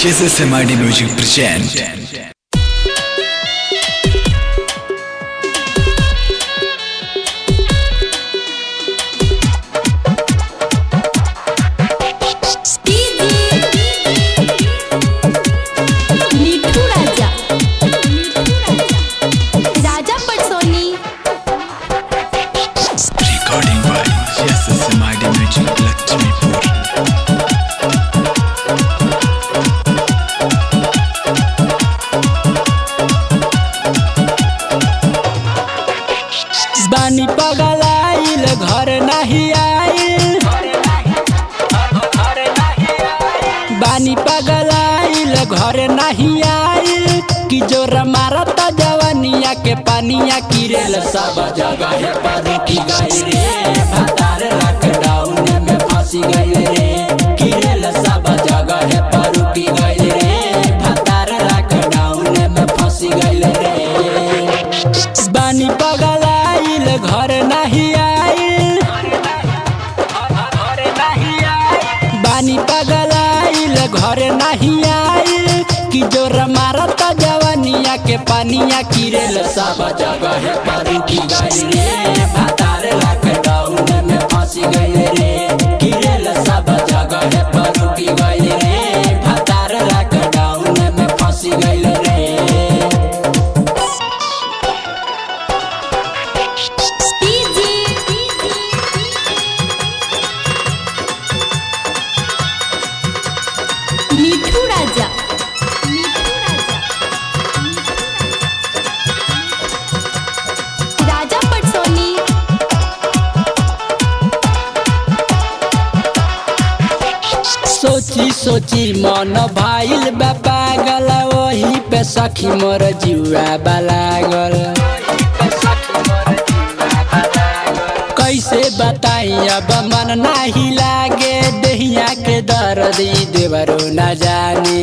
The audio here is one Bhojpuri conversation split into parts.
SMID Music present. Recording by SMID Music Lakshmipur. बानी पगलाइल घर नहीं आइल, बानी पगलाइल घर नहीं आइल कि जोर मारत जवानिया के पानिया किरेल सब जगह पर रुकी गई रे। भतार लॉकडाउन में फंसी गई रे, किरेल सब जगह पर रुकी गई रे। भतार लॉकडाउन में फंसी गई रे। बानी पगलाइल घर नहीं आइल, बानी पगलाइल घर नहीं आइल कि जोर मारत जवानिया के पानिया किरेल सब जगह पर रुकी गई रे। भतार लॉकडाउन में फंसी गई रे, किरेल सब जगह पर रुकी गई रे। भतार लॉकडाउन में फंसी गई रे। मिठू राजा राजा पटसोनी। सोची सोची मन भाईल बा पागल, वही पे सखी मोर जुआ लागल। कैसे बताई अब मन नहीं लागे, दहिया के दर्द देवरो न जाने।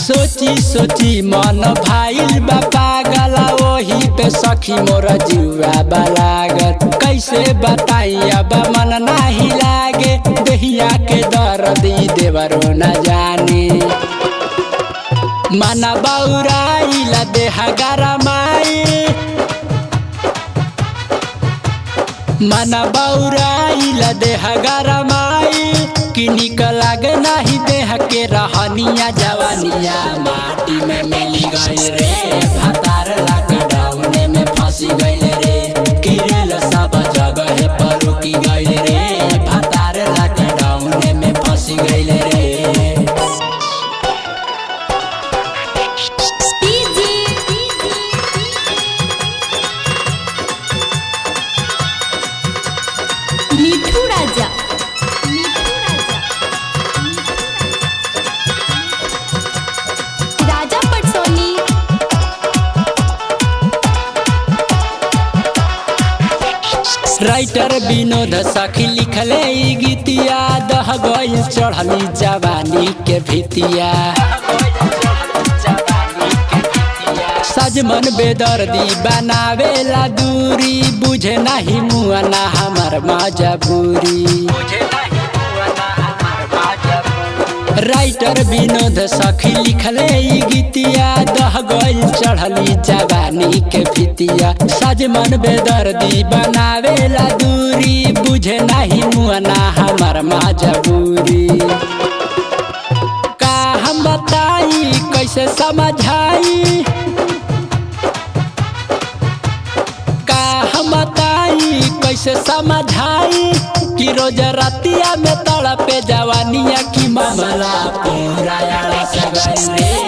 सोची सोची मन भाईल बा पागल, वही पे सखी मोर जुआ लागल। कैसे बताई अब मन नहीं लागे, दहिया के दर्द देवरो न जाने। मन बौराइल देह गरमाई, मन बौराइल देह गरमाई कि निक लागे नहीं देह के रहनिया। जवानिया माटी में मिल गई रे। भतार लॉकडाउन में फंसी गई रे, किरेल सब जगह पर रुकी गई रे। भतार लॉकडाउन में फंसी गई रे। मिठू राजा राजा पटसोनी। राइटर विनोद सखी लिखले ई गीतिया, दह गइल चढ़ली जवानी के भितिया। सजमन बेदर्दी बनावेला दूरी, बुझे नहीं मुआना हमर मजबूरी। राइटर विनोद सखी लिखले ई गीतिया, दह गइल चढ़ली जवानी के भितिया। सजमन बेदर्दी बनावेला दूरी, बुझे नहीं मुआना हमर मजबूरी। का हम बताई कैसे समझाई, का हम बताई कैसे समझाई कि रोज रतिया में तड़पे जवानिया की मामला पूरा यारा से गई रे।